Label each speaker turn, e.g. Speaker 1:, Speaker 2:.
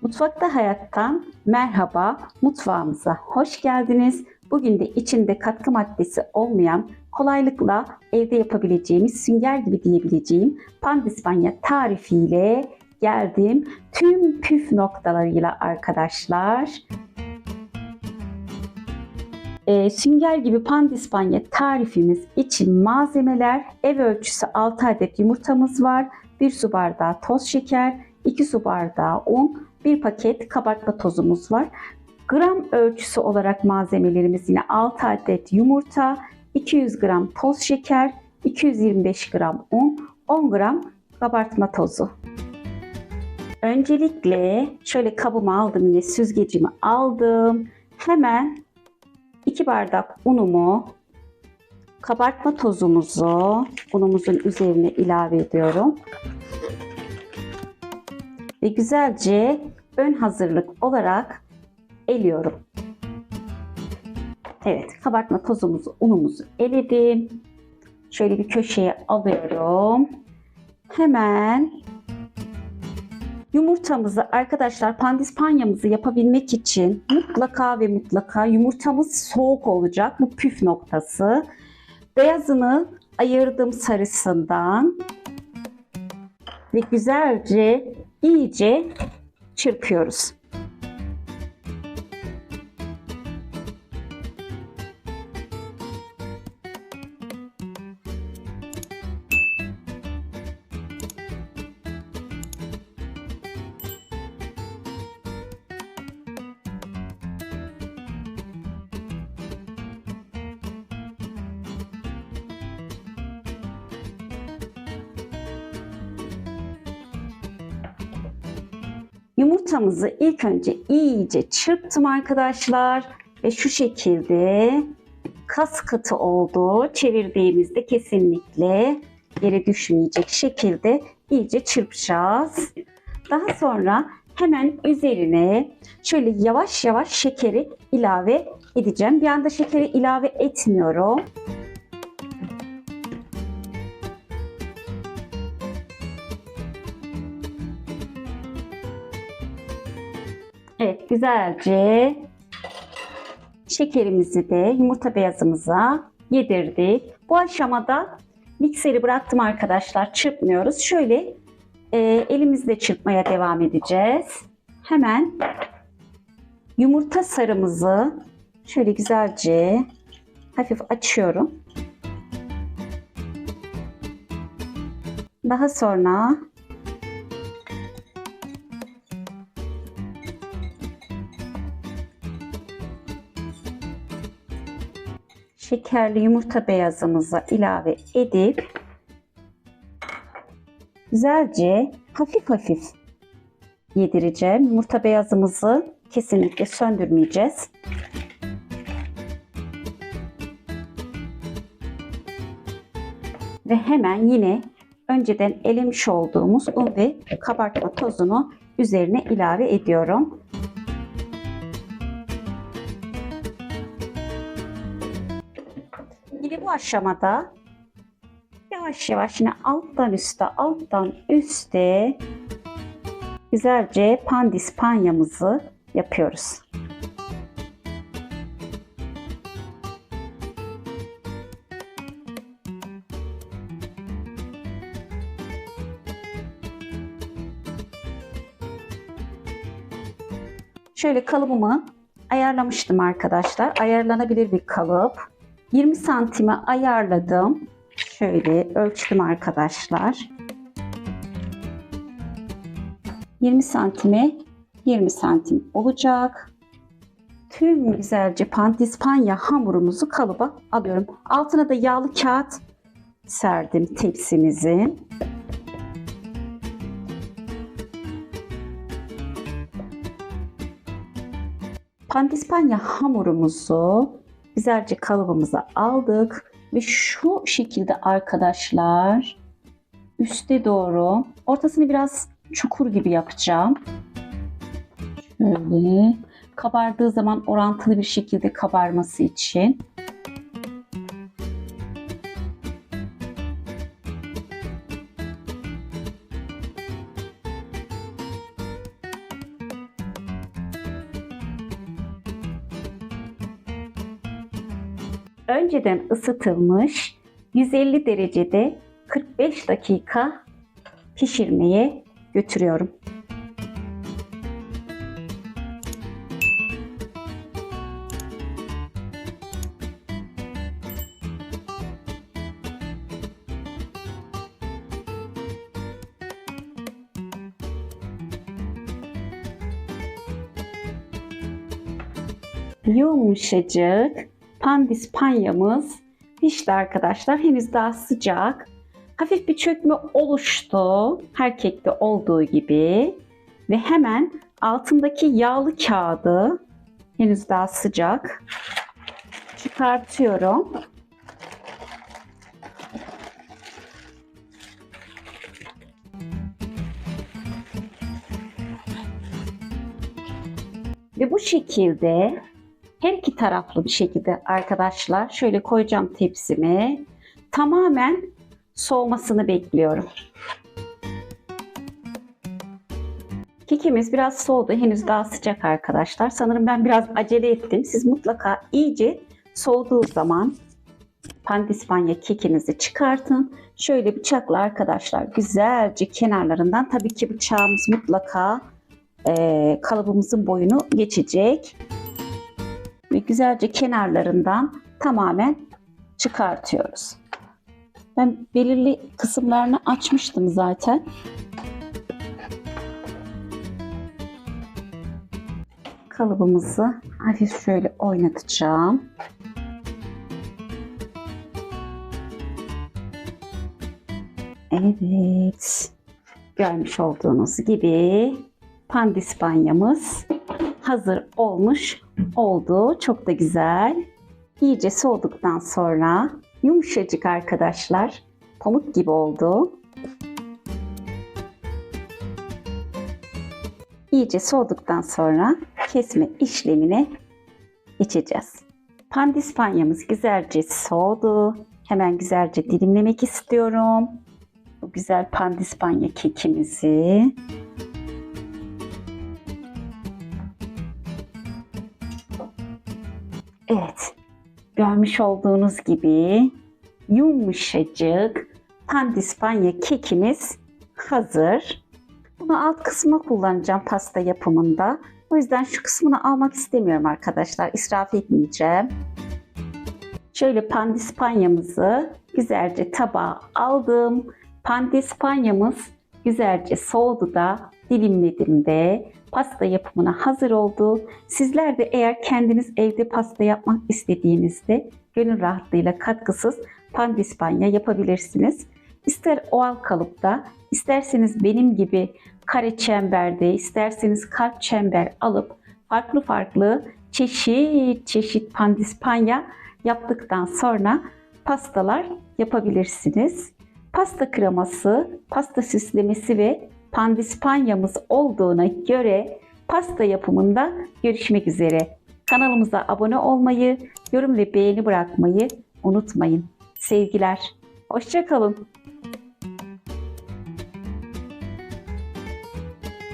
Speaker 1: Mutfakta Hayat'tan merhaba, mutfağımıza hoş geldiniz. Bugün de içinde katkı maddesi olmayan, kolaylıkla evde yapabileceğimiz, sünger gibi diyebileceğim pandispanya tarifiyle geldim. Tüm püf noktalarıyla arkadaşlar. Sünger gibi pandispanya tarifimiz için malzemeler: ev ölçüsü 6 adet yumurtamız var, 1 su bardağı toz şeker, 2 su bardağı un, 1 paket kabartma tozumuz var. Gram ölçüsü olarak malzemelerimiz yine 6 adet yumurta, 200 gram toz şeker, 225 gram un, 10 gram kabartma tozu. Öncelikle şöyle kabımı aldım, yine süzgecimi aldım. Hemen 2 bardak unumu, kabartma tozumuzu unumuzun üzerine ilave ediyorum. Ve güzelce ön hazırlık olarak eliyorum. Evet, kabartma tozumuzu, unumuzu eledim. Şöyle bir köşeye alıyorum. Hemen yumurtamızı arkadaşlar, pandispanyamızı yapabilmek için mutlaka ve mutlaka yumurtamız soğuk olacak. Bu püf noktası. Beyazını ayırdım sarısından ve güzelce iyice çırpıyoruz. Yumurtamızı ilk önce iyice çırptım arkadaşlar ve şu şekilde kas katı oldu. Çevirdiğimizde kesinlikle yere düşmeyecek şekilde iyice çırpacağız. Daha sonra hemen üzerine şöyle yavaş yavaş şekeri ilave edeceğim. Bir anda şekeri ilave etmiyorum. Evet, güzelce şekerimizi de yumurta beyazımıza yedirdik. Bu aşamada mikseri bıraktım arkadaşlar, çırpmıyoruz. Şöyle elimizle çırpmaya devam edeceğiz. Hemen yumurta sarımızı şöyle güzelce hafif açıyorum. Daha sonra şekerli yumurta beyazımızı ilave edip güzelce hafif hafif yedireceğim. Yumurta beyazımızı kesinlikle söndürmeyeceğiz. Ve hemen yine önceden elemiş olduğumuz un ve kabartma tozunu üzerine ilave ediyorum. Yine bu aşamada yavaş yavaş yine alttan üste güzelce pandispanyamızı yapıyoruz. Şöyle kalıbımı ayarlamıştım arkadaşlar. Ayarlanabilir bir kalıp. 20 santime ayarladım. Şöyle ölçtüm arkadaşlar. 20 santime 20 santim olacak. Tüm güzelce pandispanya hamurumuzu kalıba alıyorum. Altına da yağlı kağıt serdim tepsimizin. Pandispanya hamurumuzu güzelce kalıbımıza aldık ve şu şekilde arkadaşlar üste doğru, ortasını biraz çukur gibi yapacağım. Şöyle kabardığı zaman orantılı bir şekilde kabarması için. önceden ısıtılmış 150 derecede 45 dakika pişirmeye götürüyorum. Yumuşacık pandispanyamız pişti arkadaşlar. Henüz daha sıcak. Hafif bir çökme oluştu. Her kekte olduğu gibi. Ve hemen altındaki yağlı kağıdı, henüz daha sıcak, çıkartıyorum. Ve bu şekilde her iki taraflı bir şekilde arkadaşlar şöyle koyacağım tepsime. Tamamen soğumasını bekliyorum. Kekimiz biraz soğudu. Henüz daha sıcak arkadaşlar. Sanırım ben biraz acele ettim. Siz mutlaka iyice soğuduğu zaman pandispanya kekinizi çıkartın. Şöyle bıçakla arkadaşlar güzelce kenarlarından, tabii ki bıçağımız mutlaka kalıbımızın boyunu geçecek. Ve güzelce kenarlarından tamamen çıkartıyoruz. Ben belirli kısımlarını açmıştım zaten. Kalıbımızı hafif şöyle oynatacağım. Evet. Görmüş olduğunuz gibi pandispanyamız hazır olmuş oldu. Çok da güzel. İyice soğuduktan sonra yumuşacık arkadaşlar. Pamuk gibi oldu. İyice soğuduktan sonra kesme işlemine geçeceğiz. Pandispanyamız güzelce soğudu. Hemen güzelce dilimlemek istiyorum. Bu güzel pandispanya kekimizi. Evet, görmüş olduğunuz gibi yumuşacık pandispanya kekimiz hazır. Bunu alt kısmına kullanacağım pasta yapımında. O yüzden şu kısmını almak istemiyorum arkadaşlar. İsraf etmeyeceğim. Şöyle pandispanyamızı güzelce tabağa aldım. Pandispanyamız güzelce soğudu da dilimledim de pasta yapımına hazır oldu. Sizler de eğer kendiniz evde pasta yapmak istediğinizde gönül rahatlığıyla katkısız pandispanya yapabilirsiniz. İster oval kalıpta, isterseniz benim gibi kare çemberde, isterseniz kalp çember alıp farklı farklı çeşit pandispanya yaptıktan sonra pastalar yapabilirsiniz. Pasta kreması, pasta süslemesi ve pandispanyamız olduğuna göre pasta yapımında görüşmek üzere. Kanalımıza abone olmayı, yorum ve beğeni bırakmayı unutmayın. Sevgiler, hoşça kalın.